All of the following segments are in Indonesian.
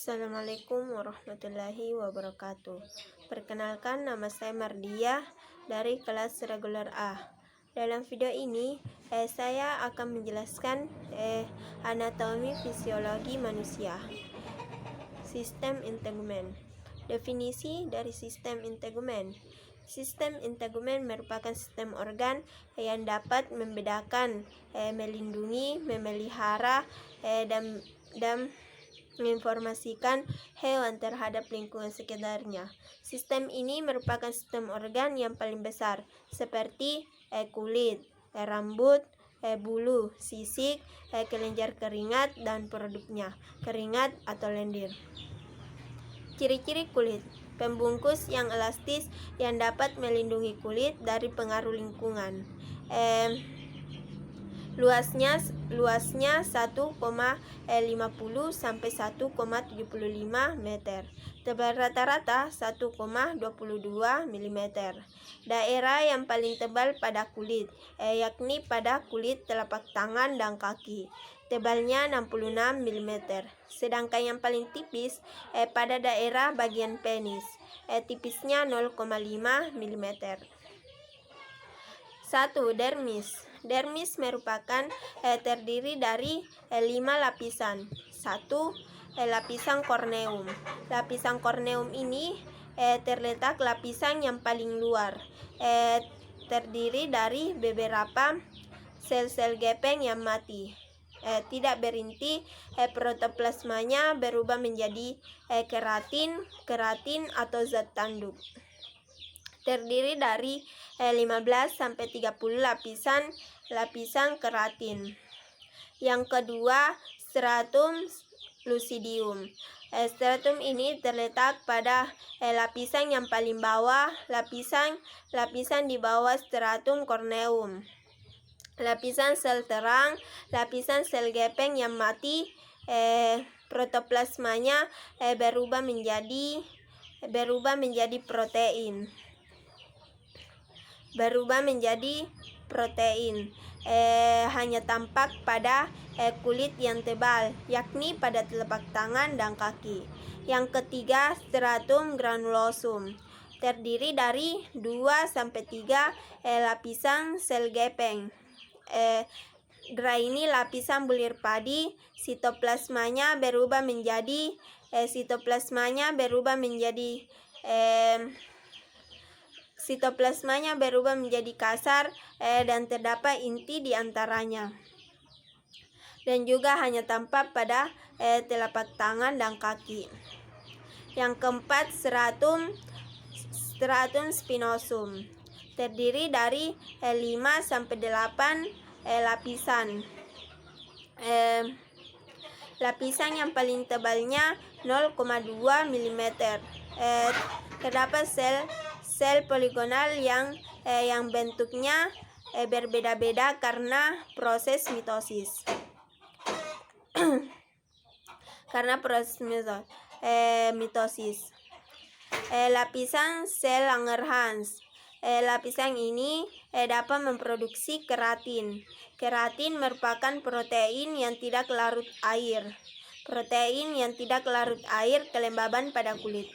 Assalamualaikum warahmatullahi wabarakatuh. Perkenalkan, nama saya Mardiah dari kelas reguler A. Dalam video ini, saya akan menjelaskan anatomi fisiologi manusia. Sistem integumen. Definisi dari sistem integumen. Sistem integumen merupakan sistem organ yang dapat membedakan, melindungi, memelihara, dan menginformasikan hewan terhadap lingkungan sekitarnya. Sistem ini merupakan sistem organ yang paling besar, seperti kulit, rambut, bulu, sisik, kelenjar keringat, dan produknya, keringat atau lendir. Ciri-ciri kulit. Pembungkus yang elastis yang dapat melindungi kulit dari pengaruh lingkungan. Luasnya 1,50 sampai 1,75 meter. Tebal rata-rata 1,22 mm. Daerah yang paling tebal pada kulit, yakni pada kulit telapak tangan dan kaki. Tebalnya 66 mm. Sedangkan yang paling tipis pada daerah bagian penis, tipisnya 0,5 mm. 1. Dermis. Dermis merupakan terdiri dari 5 lapisan. 1. Lapisan korneum. Lapisan korneum ini terletak lapisan yang paling luar, terdiri dari beberapa sel-sel gepeng yang mati, tidak berinti. Protoplasmanya berubah menjadi keratin atau zat tanduk. Terdiri dari 15 sampai 30 lapisan keratin. Yang kedua, stratum lucidium. Stratum ini terletak pada lapisan yang paling bawah, lapisan di bawah stratum corneum. Lapisan sel terang, lapisan sel gepeng yang mati, protoplasmanya berubah menjadi protein. Hanya tampak pada kulit yang tebal, yakni pada telapak tangan dan kaki. Yang ketiga, stratum granulosum. Terdiri dari 2-3 lapisan sel gepeng. Ini lapisan bulir padi. Sitoplasmanya berubah menjadi kasar dan terdapat inti di antaranya. Dan juga hanya tampak pada telapak tangan dan kaki. Yang keempat, stratum spinosum. Terdiri dari 5-8 lapisan. Lapisan yang paling tebalnya 0,2 mm. Terdapat sel poligonal yang bentuknya berbeda-beda karena proses mitosis. Lapisan sel Langerhans. Lapisan ini dapat memproduksi keratin. Keratin merupakan protein yang tidak larut air. Kelembaban pada kulit.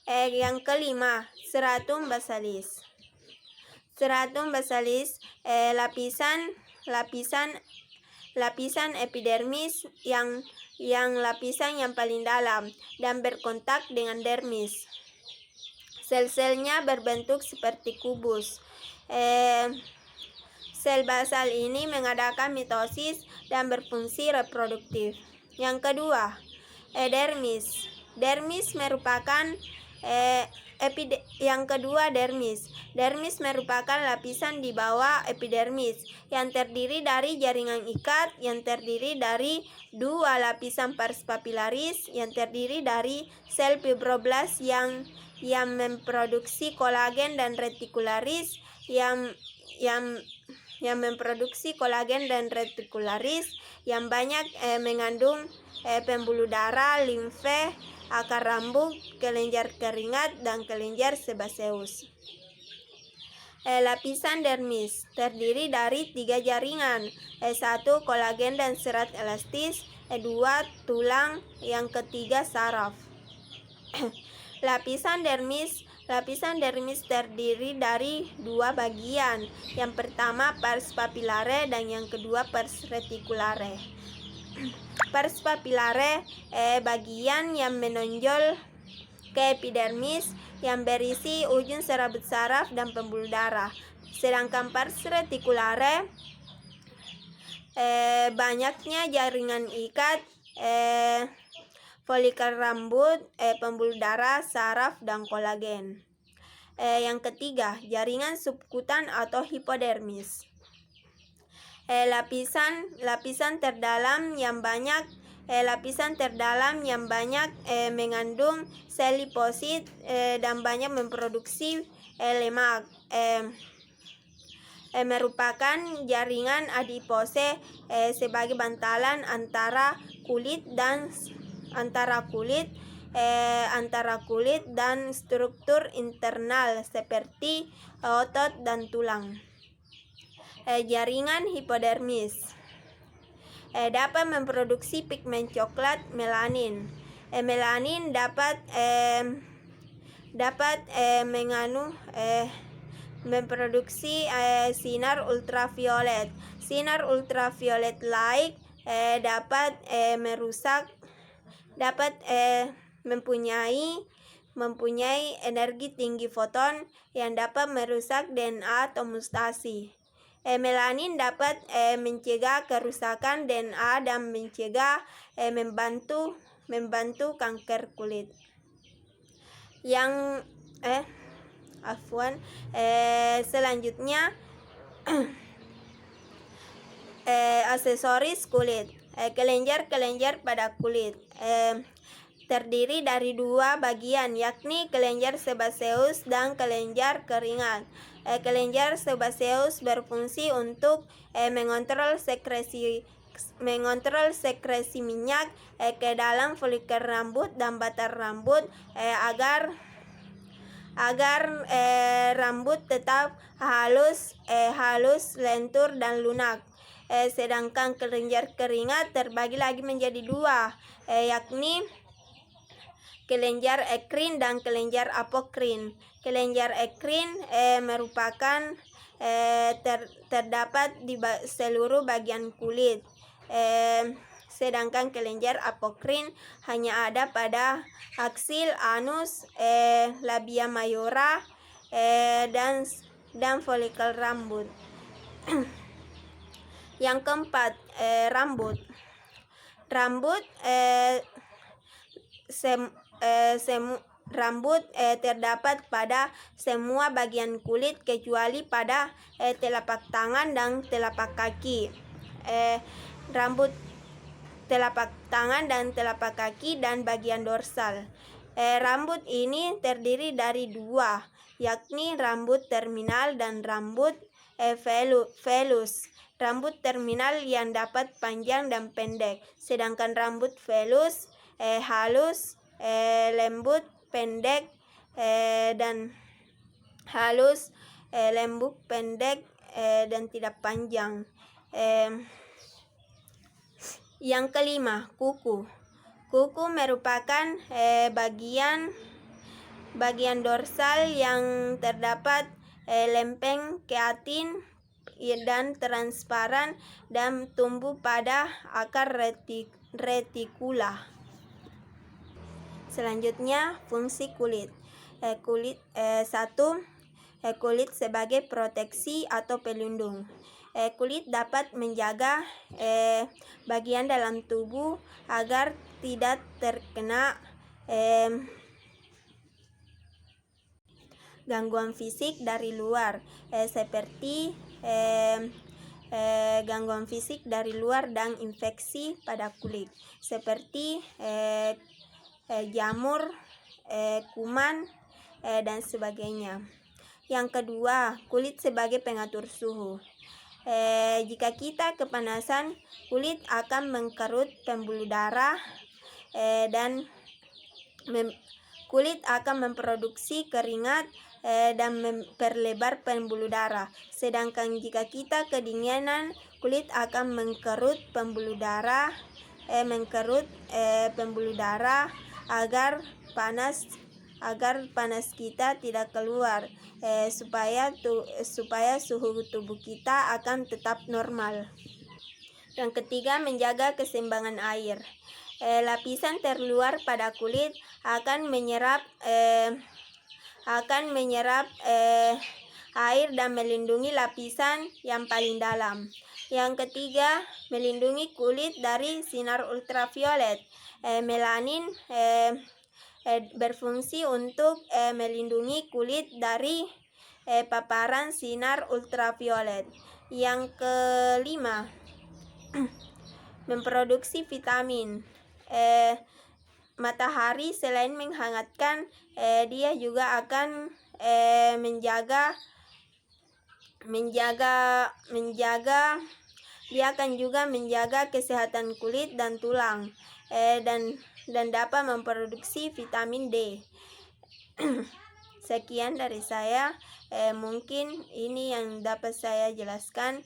Yang kelima, stratum basalis. Stratum basalis lapisan epidermis yang lapisan yang paling dalam dan berkontak dengan dermis. Sel-selnya berbentuk seperti kubus. Sel basal ini mengadakan mitosis dan berfungsi reproduktif. Yang kedua, dermis. Dermis merupakan Dermis merupakan lapisan di bawah epidermis yang terdiri dari jaringan ikat, yang terdiri dari 2 lapisan pars papilaris, yang terdiri dari sel fibroblas yang memproduksi kolagen dan retikularis yang banyak mengandung pembuluh darah, limfe, akar rambut, kelenjar keringat, dan kelenjar sebaceus. Lapisan dermis terdiri dari 3 jaringan. 1. Kolagen dan serat elastis. 2. Tulang. Yang ketiga saraf. Lapisan dermis terdiri dari 2 bagian. Yang pertama pars papillare dan yang kedua pars reticulare. Pars papillare bagian yang menonjol ke epidermis yang berisi ujung serabut saraf dan pembuluh darah. Sedangkan pars reticulare banyaknya jaringan ikat, folikel rambut, pembuluh darah, saraf, dan kolagen. Yang ketiga, jaringan subkutan atau hipodermis. Lapisan terdalam yang banyak mengandung sel liposit dan banyak memproduksi lemak. Merupakan jaringan adipose sebagai bantalan antara kulit dan struktur internal seperti otot dan tulang. Jaringan hipodermis dapat memproduksi pigmen coklat melanin. Melanin dapat memproduksi sinar ultraviolet. Sinar ultraviolet light mempunyai energi tinggi foton yang dapat merusak DNA atau mutasi. Melanin dapat mencegah kerusakan DNA dan membantu kanker kulit. Selanjutnya aksesoris kulit. Kelenjar pada kulit terdiri dari 2 bagian, yakni kelenjar sebaceus dan kelenjar keringat. Kelenjar sebaceus berfungsi untuk mengontrol sekresi minyak ke dalam folikel rambut dan batang rambut agar rambut tetap halus, lentur, dan lunak. Sedangkan kelenjar keringat terbagi lagi menjadi 2, yakni kelenjar ekrin dan kelenjar apokrin. Kelenjar ekrin merupakan terdapat di seluruh bagian kulit, sedangkan kelenjar apokrin hanya ada pada aksil, anus, labia mayora, dan folikel rambut. Yang keempat, rambut. Rambut terdapat pada semua bagian kulit kecuali pada telapak tangan dan telapak kaki. Rambut telapak tangan dan telapak kaki dan bagian dorsal. Rambut ini terdiri dari 2, yakni rambut terminal dan rambut velus. Rambut terminal yang dapat panjang dan pendek, sedangkan rambut velus halus, lembut, pendek, dan halus, lembut, pendek, dan tidak panjang. Yang kelima, kuku. Kuku merupakan bagian dorsal yang terdapat lempeng keatin dan transparan dan tumbuh pada akar retikula. Selanjutnya, fungsi kulit. Kulit sebagai proteksi atau pelindung. Kulit dapat menjaga bagian dalam tubuh agar tidak terkena gangguan fisik dari luar, seperti gangguan fisik dari luar dan infeksi pada kulit, seperti jamur, kuman, dan sebagainya. Yang kedua, kulit sebagai pengatur suhu. Jika kita kepanasan, kulit akan mengkerut pembuluh darah dan kulit akan memproduksi keringat dan memperlebar pembuluh darah. Sedangkan jika kita kedinginan, kulit akan mengkerut pembuluh darah, agar panas kita tidak keluar, supaya suhu tubuh kita akan tetap normal. Yang ketiga, menjaga keseimbangan air. Lapisan terluar pada kulit akan menyerap air dan melindungi lapisan yang paling dalam. Yang ketiga, melindungi kulit dari sinar ultraviolet. Melanin berfungsi untuk melindungi kulit dari paparan sinar ultraviolet. Yang kelima, memproduksi vitamin. Matahari selain menghangatkan, dia juga akan menjaga kesehatan kulit dan tulang, dan dapat memproduksi vitamin D. Sekian dari saya. Mungkin ini yang dapat saya jelaskan.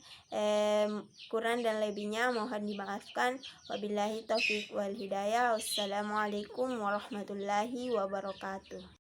Kurang dan lebihnya mohon dimaafkan. Wabillahi taufiq wal hidayah. Wassalamualaikum warahmatullahi wabarakatuh.